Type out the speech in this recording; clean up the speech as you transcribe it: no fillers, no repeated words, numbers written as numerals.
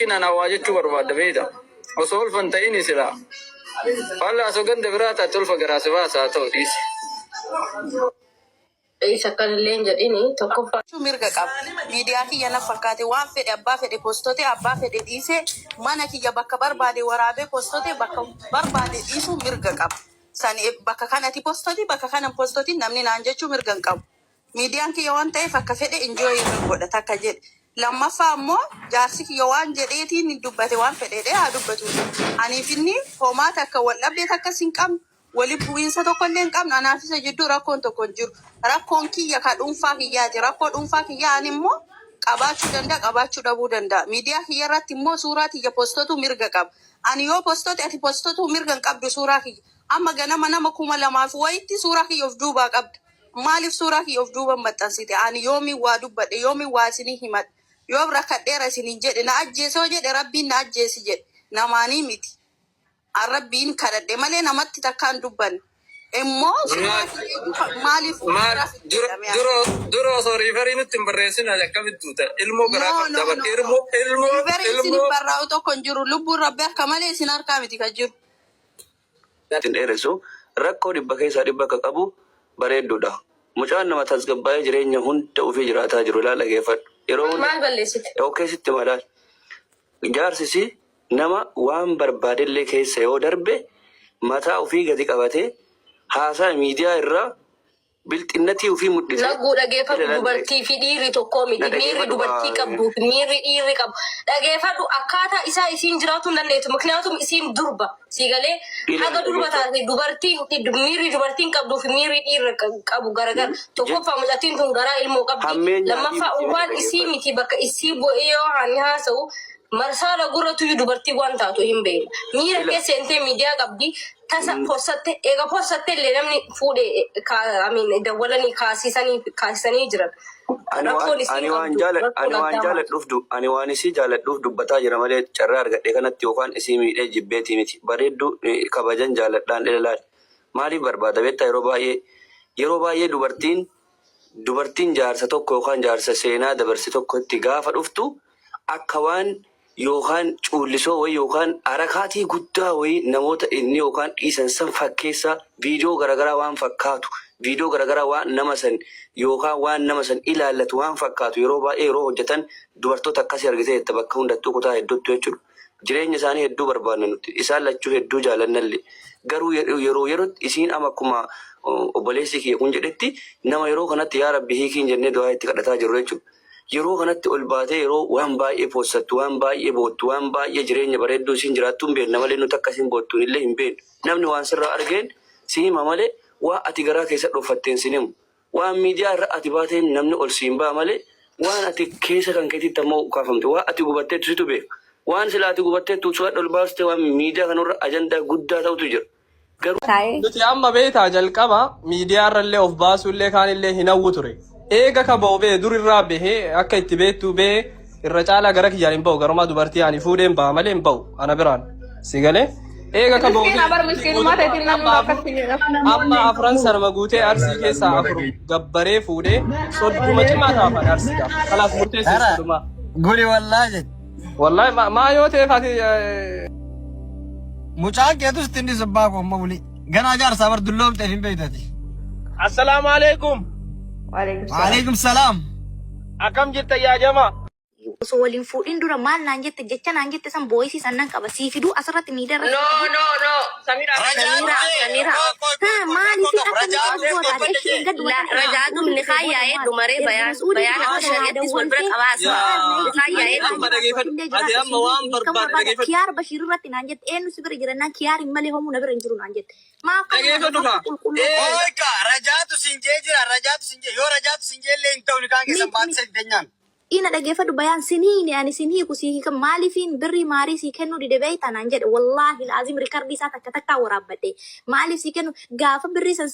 أنا واجدت برباد بيتا وصول فانتيني سلا والله سوكن دبرات تلفا جراسبا ساتو ديس سكن اللين جديني تكفى شو مرقك ميديا كي ينا فكاتي وان في أبا في بوستوتي أبا في ديسه ما نكي جبك بربادي ورابي بوستوتي بك بربادي ديسو مرقك ساني بك كان تي بوستوتي بك كان بوستوتي نمني نانجا شو مرقك ميديا كي يوان تاي فكفيدي انجوي مرقودة تكجد لما فامو جارسك يوان جديتي ندبتي وان في دي هدبتو أني فيني فما تكا واللبدي تكا سنكم wali bu'insa tokko illee hin qabne anaafisa jidduu rakkoon tokko hin jiru. Rakkoon kiyya ka dhuunfaa kiyyaati. Rakkoo dhuunfaa kiyyaan immoo qabaachuu danda'a, qabaachuu dhabuu danda'a. Miidiyaa kiyya irratti immoo suuraa kiyya postootu mirga qaba. Ani yoo postoote ati postootu mirga hin qabdu suuraa kiyya. Amma ganama nama 2000 wayitti suuraa kiyya of duubaa qabda. Maaliif suuraa kiyya of duuba maxxansite? Ani yoomi waa dubbadhe, yoomi waa isinii himadhe. Yoo rakkadheera isiniin jedhe na ajjeesoo jedhe rabbiin na ajjeesi jedhe. Namaanii miti. Arabbiin kadhadhe malee namatti takkaan dubban immoo maaliif duro sorry fari nutti hin barreessina akkamitti tuuta ilmoo garaa qabda ilmoo barraa'u tokko hin jiru lubbuun rabbi akka malee isin harkaa miti kan jiru. Naatiin dheeressu rakkoo dhibba keessaa dhibba akka qabu bareedduudha. Mucaan nama tasgabbaa'ee jireenya hunda ofii jiraataa jiru ilaala geeffadhu. Yeroo maal balleessite? Keessatti madaal jaarsisi nama waan barbaadellee keessa yoo darbe mataa ofii gadi qabatee haasaa miidiyaa irraa bilxinnatti ofii mul'ise. Lagguu dhageeffadhu dubartii fi dhiirri tokkoo miti. Miirri dubartii qabduu fi miirri dhiirri qabu. Dhageeffadhu akkaataa isaa isiin jiraatu hin dandeettu. Maknaatum isiin durba. Siigalee haga durba taate dubartii miirri dubartiin qabduu fi miirri dhiirri qabu garagara. Tokkoffaa mucattiin tun garaa ilmoo qabdi. Lammaffaa waan isii miti bakka isii bo'ee yoo haasa'u. Marsala gurra tuju dubartii waan taatu hin beeku. Miira keessa intee miidiyaa qabdi tasa postatte eega postatte illee namni fuudhee dawwalanii kaasisanii jiran. Ani waan isii jaaladhuuf dubbataa jira malee carraa argadhee kanatti yookaan isii miidhee jibbeetii miti. Bareedduu kabajan jaaladhaan ilaali. Maaliif barbaada beektaa yeroo baay'ee dubartiin jaarsa tokko yookaan jaarsa seenaa dabarse tokkotti gaafa dhuftu akka waan yookaan cuullisoo wayi yookaan arakaatii guddaa wayi namoota inni yookaan dhiisan san fakkeessa viidiyoo garagaraa waan fakkaatu viidiyoo garagaraa waan nama san yookaan waan nama san ilaallatu waan fakkaatu yeroo baay'ee yeroo hojjetan dubartoota akkasii argitee itti bakka hundattuu kutaa hedduutti jechuudha. Jireenya isaanii hedduu barbaadna nuti isaan lachuu hedduu jaalannallee garuu yeroo isiin ama akkuma obboleessi kiyya kun jedhetti nama yeroo kanatti yaa rabbi hiikiin jennee du'aa itti kadhataa jirru jechuudha. Yeroo kanatti ol baatee yeroo waan baay'ee poosattu waan baay'ee boottu waan baay'ee jireenya bareedduu isiin jiraattu hin beekna malee nuti akkasiin boottuun illee hin beeknu. Namni waan sirraa argeen si hima malee waa ati garaa keessa dhoofatteen sin himu. Waan miidiyaa irra ati baateen namni ol siin ba'a malee waan ati keessa kan keetitti ammoo kaafamte waa ati gubatteetu situ beeka. Waan sila ati gubatteetu su'aa ol baastee waan miidiyaa kanarra ajandaa guddaa ta'utu jira. Nuti amma beektaa jalqaba miidiyaa irrallee of baasuullee kaanillee hin hawwu ture. Eega ka ba'u bee dur irraa bahee akka itti beektu bee irra caalaa gara kiyyaan hin ba'u garumaa dubartii ani fuudheen ba'a malee hin ba'u ana biraan si galee eega ka ba'u amma afran sarma guutee arsii keessaa afur gabbaree fuudhee sodduma cimaa taafan arsiidhaaf kalaas murteessitumaa. Guri wallaahi maa yoo ta'eef ati mucaan keetus tinni subbaa koomma buli ganaa jaarsaa bar dulloomteef hin beektati. Assalaamu alaikum. Waalaikum salam. Akam jirta yaa jama. So waliin fuudhin dura maal naan jette jecha naan jette san booyisii sannan qaba sii fiduu asirratti miidhaa irratti. No. Samira. Maaliif Rajaatu ni khayyaa'ee dumaree bayaan akka shari'aattis wal bira qabaasa. Kiyaar Bashir irratti naan jette eenyu si bira jira naan kiyaar hin malee homuu na bira hin jiru naan jette. Rajaatu sinjee jira yoo rajaatu sinjee illee hin ta'u ni kaan keessan baatisa dhageenyaan. Ina dhageeffadhu bayaan sinii ani sinii kusii kan maaliifin birrii maarii sii kennu dide beeyta naan jedhe wallahi laazim riikardii isaa takka takkaa waraabbadhe maaliif sii kennu gaafa birrii san